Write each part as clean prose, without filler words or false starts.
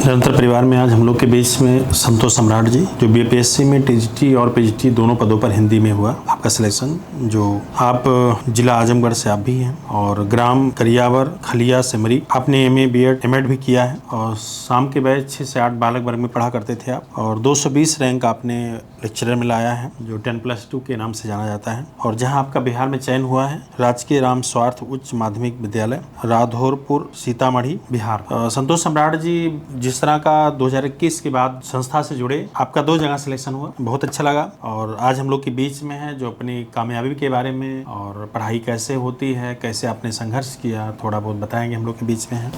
निरंतर परिवार में आज हम लोग के बीच में संतोष सम्राट जी, जो बीपीएससी में टीजीटी और पीजीटी दोनों पदों पर हिंदी में हुआ आपका सिलेक्शन। जो आप जिला आजमगढ़ से आप भी हैं और ग्राम करियावर खलिया सिमरी आपने एमए बीएड एमएड भी किया है और शाम के बैच 6 से 8 बालक वर्ग में पढ़ा करते थे आप, और 220 रैंक आपने लेक्चरर में लाया है जो 10+2 के नाम से जाना जाता है। और जहाँ आपका बिहार में चयन हुआ है राजकीय राम स्वार्थ उच्च माध्यमिक विद्यालय राधौरपुर सीतामढ़ी बिहार। संतोष सम्राट जी, जिस तरह का 2021 के बाद संस्था से जुड़े आपका 2 जगह सिलेक्शन हुआ, बहुत अच्छा लगा। और आज हम लोग के बीच में है जो अपनी कामयाबी के बारे में और पढ़ाई कैसे होती है, कैसे आपने संघर्ष किया, थोड़ा बहुत बताएंगे। हम लोग के बीच में है।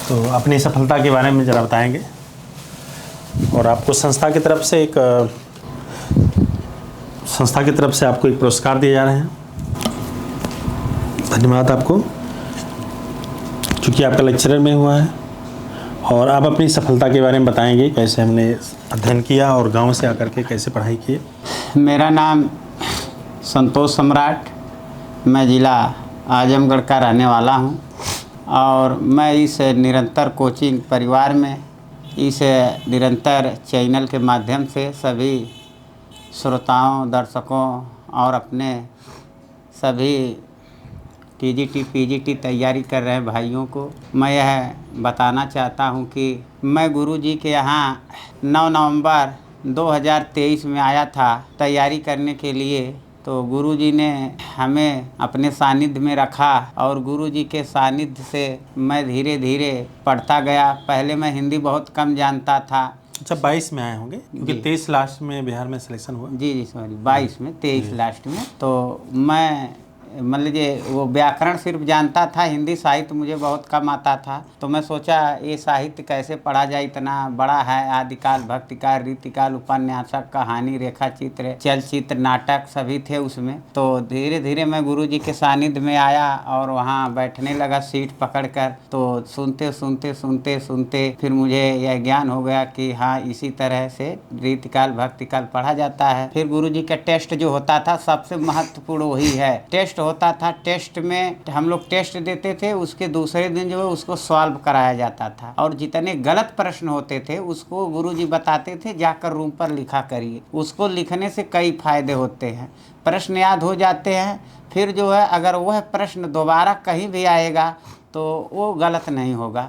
तो अपनी सफलता के बारे में ज़रा बताएंगे। और आपको संस्था की तरफ से आपको एक पुरस्कार दिए जा रहे हैं। धन्यवाद आपको, चूँकि आपका लेक्चरर में हुआ है। और आप अपनी सफलता के बारे में बताएंगे, कैसे हमने अध्ययन किया और गांव से आकर के कैसे पढ़ाई की। मेरा नाम संतोष सम्राट, मैं ज़िला आजमगढ़ का रहने वाला हूं और मैं इस निरंतर कोचिंग परिवार में, इस निरंतर चैनल के माध्यम से सभी श्रोताओं, दर्शकों और अपने सभी टीजीटी पीजीटी तैयारी कर रहे भाइयों को मैं यह बताना चाहता हूं कि मैं गुरुजी के यहाँ 9 नवंबर 2023 में आया था तैयारी करने के लिए। तो गुरुजी ने हमें अपने सानिध्य में रखा और गुरुजी के सानिध्य से मैं धीरे धीरे पढ़ता गया। पहले मैं हिंदी बहुत कम जानता था। अच्छा, 22 में आए होंगे क्योंकि 23 लास्ट में बिहार में सिलेक्शन हुआ। जी सॉरी, 22 में, 23 लास्ट में। तो मैं मान लीजिए वो व्याकरण सिर्फ जानता था, हिंदी साहित्य मुझे बहुत कम आता था। तो मैं सोचा ये साहित्य कैसे पढ़ा जाए, इतना बड़ा है, आदिकाल, भक्तिकाल, रीतिकाल, उपन्यासक, कहानी, रेखा चित्र, चलचित्र, नाटक सभी थे उसमें। तो धीरे धीरे मैं गुरुजी के सानिध्य में आया और वहाँ बैठने लगा सीट पकड़कर। तो सुनते सुनते सुनते सुनते फिर मुझे यह ज्ञान हो गया कि हाँ, इसी तरह से रीतिकाल भक्तिकाल पढ़ा जाता है। फिर गुरुजी का टेस्ट जो होता था सबसे महत्वपूर्ण वही है। टेस्ट होता था, टेस्ट में हम लोग टेस्ट देते थे, उसके दूसरे दिन जो है उसको सॉल्व कराया जाता था और जितने गलत प्रश्न होते थे उसको गुरुजी बताते थे जाकर रूम पर लिखा करिए। उसको लिखने से कई फायदे होते हैं, प्रश्न याद हो जाते हैं। फिर जो है अगर वह प्रश्न दोबारा कहीं भी आएगा तो वो गलत नहीं होगा,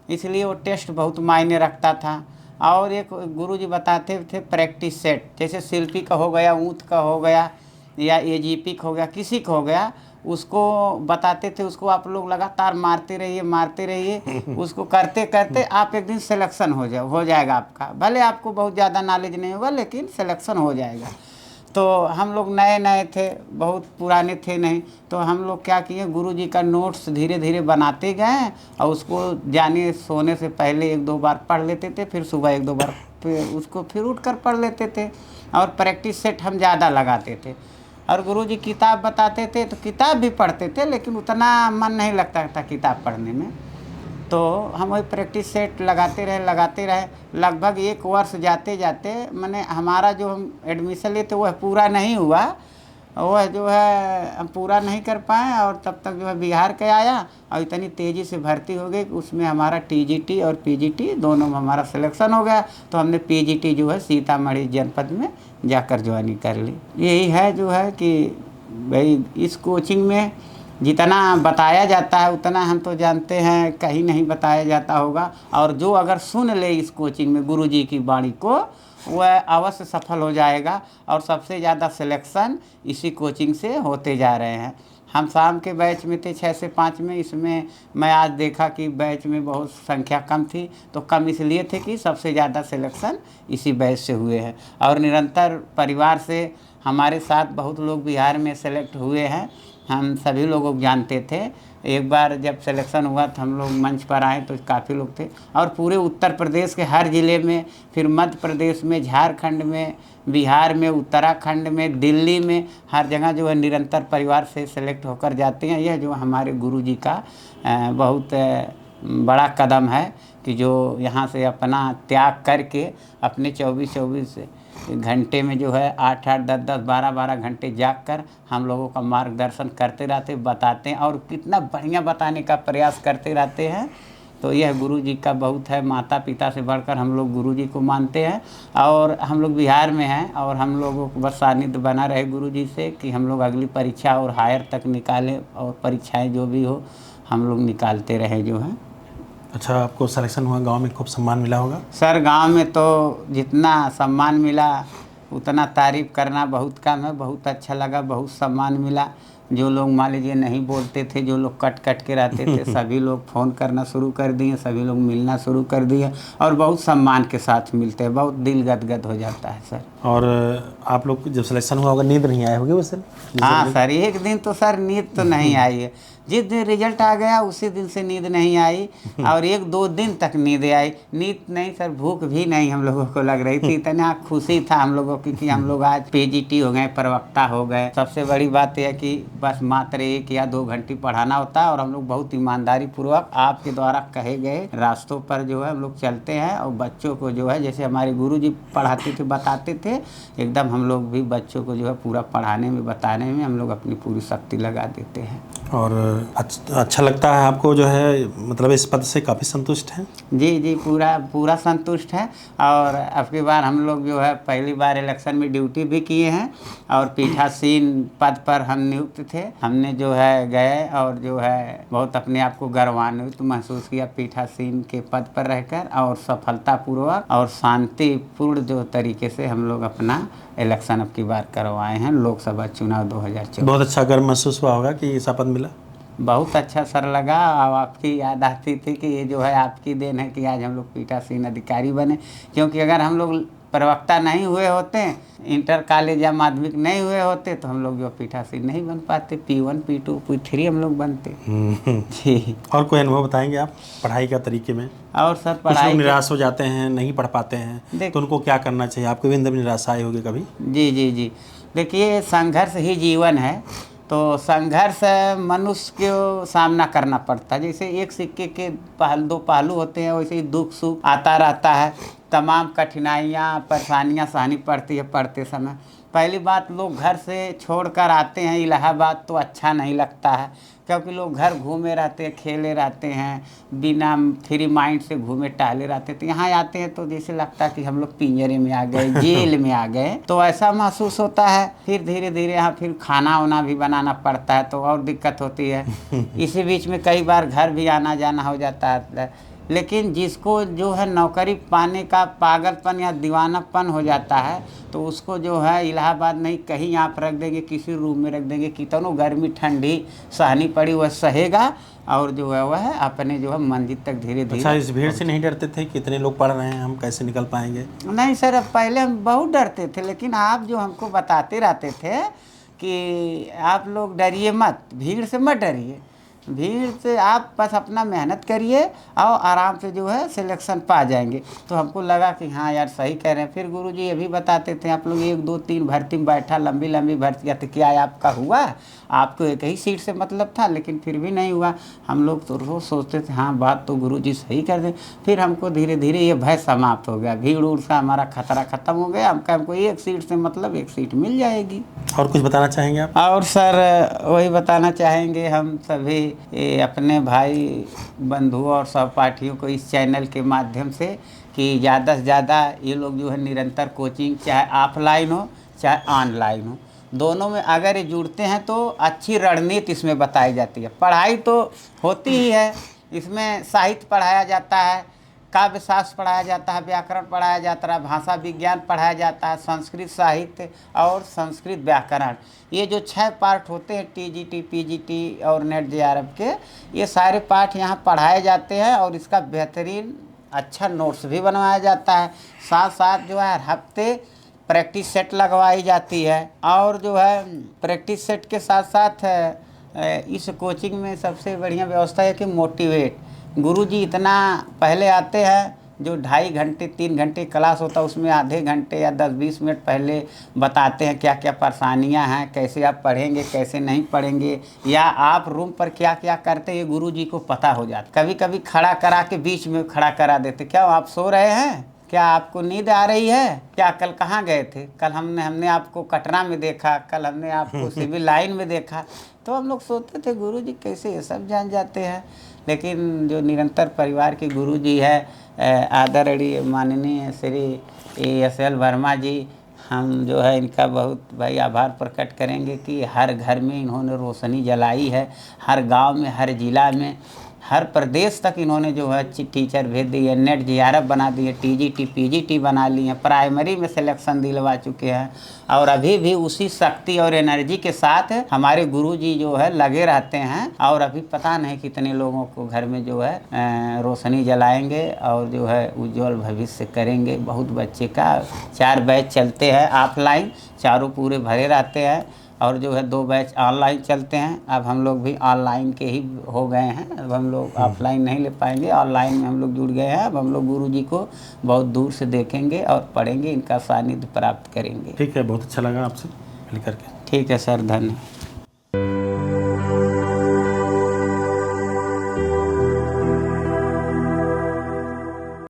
इसलिए वो टेस्ट बहुत मायने रखता था। और एक गुरुजी बताते थे प्रैक्टिस सेट, जैसे शिल्पी का हो गया, ऊँट का हो गया या एजीपी का हो गया, किसी का हो गया, उसको बताते थे। उसको आप लोग लगातार मारते रहिए उसको करते करते आप एक दिन सिलेक्शन हो जाएगा आपका। भले आपको बहुत ज़्यादा नॉलेज नहीं होगा लेकिन सिलेक्शन हो जाएगा। तो हम लोग नए नए थे, बहुत पुराने थे नहीं। तो हम लोग क्या किए, गुरुजी का नोट्स धीरे धीरे बनाते गए और उसको जाने सोने से पहले 1-2 बार पढ़ लेते थे, फिर सुबह 1-2 बार उसको फिर उठ कर पढ़ लेते थे। और प्रैक्टिस सेट हम ज़्यादा लगाते थे। और गुरुजी किताब बताते थे तो किताब भी पढ़ते थे, लेकिन उतना मन नहीं लगता था किताब पढ़ने में। तो हम वही प्रैक्टिस सेट लगाते रहे। लगभग 1 वर्ष जाते जाते मैंने हमारा जो हम एडमिशन लिए थे वह पूरा नहीं हुआ, वह जो है हम पूरा नहीं कर पाए। और तब तक जो है बिहार के आया और इतनी तेज़ी से भर्ती हो गई, उसमें हमारा टीजीटी और पीजीटी दोनों में हमारा सिलेक्शन हो गया। तो हमने पीजीटी जो है सीतामढ़ी जनपद में जाकर ज्वाइनिंग कर ली। यही है जो है कि भाई इस कोचिंग में जितना बताया जाता है उतना हम तो जानते हैं कहीं नहीं बताया जाता होगा। और जो अगर सुन ले इस कोचिंग में गुरुजी की वाणी को, वह अवश्य सफल हो जाएगा। और सबसे ज़्यादा सिलेक्शन इसी कोचिंग से होते जा रहे हैं। हम शाम के बैच में थे 6 से 5 में, इसमें मैं आज देखा कि बैच में बहुत संख्या कम थी। तो कम इसलिए थे कि सबसे ज़्यादा सिलेक्शन इसी बैच से हुए हैं। और निरंतर परिवार से हमारे साथ बहुत लोग बिहार में सेलेक्ट हुए हैं, हम सभी लोगों को जानते थे। एक बार जब सिलेक्शन हुआ तो हम लोग मंच पर आए तो काफ़ी लोग थे, और पूरे उत्तर प्रदेश के हर ज़िले में, फिर मध्य प्रदेश में, झारखंड में, बिहार में, उत्तराखंड में, दिल्ली में, हर जगह जो है निरंतर परिवार से सेलेक्ट होकर जाते हैं। यह जो हमारे गुरुजी का बहुत बड़ा कदम है कि जो यहाँ से अपना त्याग करके अपने 24-24 घंटे में जो है 8-8, 10-10, 12-12 घंटे जाग कर हम लोगों का मार्गदर्शन करते रहते, बताते हैं और कितना बढ़िया बताने का प्रयास करते रहते हैं। तो यह गुरु जी का बहुत है, माता पिता से बढ़कर हम लोग गुरु जी को मानते हैं। और हम लोग बिहार में हैं और हम लोगों को बस सानिध्य बना रहे गुरु जी से कि हम लोग अगली परीक्षा और हायर तक निकालें, और परीक्षाएं जो भी हो हम लोग निकालते रहे जो है। अच्छा, आपको सिलेक्शन हुआ, गांव में खूब सम्मान मिला होगा? सर गांव में तो जितना सम्मान मिला उतना तारीफ़ करना बहुत कम है। बहुत अच्छा लगा, बहुत सम्मान मिला। जो लोग मान लीजिए नहीं बोलते थे, जो लोग कट कट के रहते थे, सभी लोग फ़ोन करना शुरू कर दिए, सभी लोग मिलना शुरू कर दिए और बहुत सम्मान के साथ मिलते हैं। बहुत दिल गदगद हो जाता है सर। और आप लोग जब सिलेक्शन हुआ होगा नींद नहीं आई होगी उस दिन? हाँ सर, एक दिन तो सर नींद तो नहीं आई है। जिस दिन रिजल्ट आ गया उसी दिन से नींद नहीं आई और 1-2 दिन तक नींद आई। नींद नहीं सर, भूख भी नहीं हम लोगों को लग रही थी। इतना खुशी था हम लोगों की कि हम लोग आज पीजीटी हो गए, प्रवक्ता हो गए। सबसे बड़ी बात यह है कि बस मात्र 1 या 2 घंटे पढ़ाना होता है और हम लोग बहुत ईमानदारी पूर्वक आपके द्वारा कहे गए रास्तों पर जो है हम लोग चलते हैं। और बच्चों को जो है जैसे हमारे गुरुजी पढ़ाते थे, बताते थे, एकदम हम लोग भी बच्चों को जो है पूरा पढ़ाने में, बताने में हम लोग अपनी पूरी शक्ति लगा देते हैं। और अच्छा लगता है आपको जो है, मतलब इस पद से काफ़ी संतुष्ट हैं? जी जी, पूरा संतुष्ट है। और अबकी बार हम लोग जो है पहली बार इलेक्शन में ड्यूटी भी किए हैं और पीठासीन पद पर हम नियुक्त थे। हमने जो है गए और जो है बहुत अपने आप को गर्वान्वित महसूस किया पीठासीन के पद पर रहकर, और सफलतापूर्वक और शांतिपूर्ण जो तरीके से हम लोग अपना इलेक्शन अब की बार करवाए हैं, लोकसभा चुनाव 2024। बहुत अच्छा गर्व महसूस हुआ होगा कि शपथ मिला? बहुत अच्छा सर लगा। और आपकी याद आती थी कि ये जो है आपकी देन है कि आज हम लोग पीठासीन अधिकारी बने। क्योंकि अगर हम लोग प्रवक्ता नहीं हुए होते, इंटर कॉलेज या माध्यमिक नहीं हुए होते, तो हम लोग जो पीठासीन नहीं बन पाते। P1, P2, P3 हम लोग बनते। जी। और कोई अनुभव बताएंगे आप पढ़ाई का तरीके में? और सर कुछ पढ़ाई लोग निराश हो जाते हैं, नहीं पढ़ पाते हैं, तो उनको क्या करना चाहिए? आपको भी अंदर में निराशा आई होगी कभी? जी जी जी, देखिए संघर्ष ही जीवन है। तो संघर्ष मनुष्य को सामना करना पड़ता है। जैसे एक सिक्के के 2 पहलू होते हैं, वैसे ही दुख सुख आता रहता है। तमाम कठिनाइयाँ, परेशानियाँ सहनी पड़ती है पढ़ते समय। पहली बात, लोग घर से छोड़कर आते हैं इलाहाबाद तो अच्छा नहीं लगता है, क्योंकि लोग घर घूमे रहते हैं, खेले रहते हैं, बिना फ्री माइंड से घूमे टहले रहते थे। यहाँ आते हैं तो जैसे लगता है कि हम लोग पिंजरे में आ गए, जेल में आ गए, तो ऐसा महसूस होता है। फिर धीरे धीरे यहाँ फिर खाना वाना भी बनाना पड़ता है तो और दिक्कत होती है। इसी बीच में कई बार घर भी आना जाना हो जाता है। लेकिन जिसको जो है नौकरी पाने का पागलपन या दीवानापन हो जाता है, तो उसको जो है इलाहाबाद नहीं कहीं आप रख देंगे, किसी रूम में रख देंगे, कितनों गर्मी ठंडी सहनी पड़ी वह सहेगा और जो है वह अपने जो है मंजिल तक धीरे धीरे। अच्छा, इस भीड़ से नहीं डरते थे? कितने लोग पढ़ रहे हैं, हम कैसे निकल पाएंगे? नहीं सर, अब पहले हम बहुत डरते थे, लेकिन आप जो हमको बताते रहते थे कि आप लोग डरिए मत, भीड़ से मत डरिए, भीड़ से आप बस अपना मेहनत करिए और आराम से जो है सिलेक्शन पा जाएंगे। तो हमको लगा कि हाँ यार सही कह रहे हैं। फिर गुरुजी ये भी बताते थे, आप लोग 1, 2, 3 भर्ती में बैठा, लंबी लंबी भर्ती, तो क्या आपका हुआ? आपको एक ही सीट से मतलब था, लेकिन फिर भी नहीं हुआ। हम लोग तो रोज सोचते थे हाँ बात तो गुरुजी सही कर दें। फिर हमको धीरे धीरे ये भय समाप्त हो गया, भीड़ उड़ का हमारा खतरा खत्म हो गया। हमको एक सीट से मतलब एक सीट मिल जाएगी। और कुछ बताना चाहेंगे आप? और सर वही बताना चाहेंगे हम सभी अपने भाई बंधु और सहपाठियों को इस चैनल के माध्यम से कि ज़्यादा से ज़्यादा ये लोग जो है निरंतर कोचिंग, चाहे ऑफलाइन हो चाहे ऑनलाइन हो, दोनों में अगर ये जुड़ते हैं तो अच्छी रणनीति इसमें बताई जाती है। पढ़ाई तो होती ही है, इसमें साहित्य पढ़ाया जाता है, काव्य शास्त्र पढ़ाया जाता है, व्याकरण पढ़ाया जाता है, भाषा विज्ञान पढ़ाया जाता है, संस्कृत साहित्य और संस्कृत व्याकरण। ये जो 6 पार्ट होते हैं टीजीटी, पीजीटी और नेट जेआरएफ के, ये सारे पाठ यहाँ पढ़ाए जाते हैं और इसका बेहतरीन अच्छा नोट्स भी बनवाया जाता है। साथ साथ जो है हर हफ्ते प्रैक्टिस सेट लगवाई जाती है और जो है प्रैक्टिस सेट के साथ साथ इस कोचिंग में सबसे बढ़िया व्यवस्था है कि मोटिवेट गुरुजी इतना पहले आते हैं, जो 2.5 घंटे 3 घंटे क्लास होता है उसमें आधे घंटे या 10-20 मिनट पहले बताते हैं क्या क्या परेशानियां हैं, कैसे आप पढ़ेंगे कैसे नहीं पढ़ेंगे, या आप रूम पर क्या क्या करते हैं ये गुरुजी को पता हो जाता। कभी कभी खड़ा करा के बीच में खड़ा करा देते, क्या आप सो रहे हैं, क्या आपको नींद आ रही है, क्या कल कहाँ गए थे, कल हमने आपको कटरा में देखा, कल हमने आपको सिविल लाइन में देखा। तो हम लोग सोचते थे गुरुजी कैसे ये सब जान जाते हैं। लेकिन जो निरंतर परिवार के गुरुजी है आदरणीय माननीय श्री एस.एल. वर्मा जी, हम जो है इनका बहुत भाई आभार प्रकट करेंगे कि हर घर में इन्होंने रोशनी जलाई है, हर गांव में, हर ज़िला में, हर प्रदेश तक इन्होंने जो है टीचर भेज दिए, नेट JRF बना दिए, TGT PGT बना लिए, प्राइमरी में सिलेक्शन दिलवा चुके हैं। और अभी भी उसी शक्ति और एनर्जी के साथ हमारे गुरुजी जो है लगे रहते हैं। और अभी पता नहीं कितने लोगों को घर में जो है रोशनी जलाएंगे और जो है उज्जवल भविष्य करेंगे। बहुत बच्चे का 4 बैच चलते हैं ऑफलाइन, चारों पूरे भरे रहते हैं, और जो है 2 बैच ऑनलाइन चलते हैं। अब हम लोग भी ऑनलाइन के ही हो गए हैं, अब हम लोग ऑफलाइन नहीं ले पाएंगे, ऑनलाइन में हम लोग जुड़ गए हैं। अब हम लोग गुरुजी को बहुत दूर से देखेंगे और पढ़ेंगे, इनका सानिध्य प्राप्त करेंगे। ठीक है, बहुत अच्छा लगा आपसे मिल करके। ठीक है सर, धन्यवाद।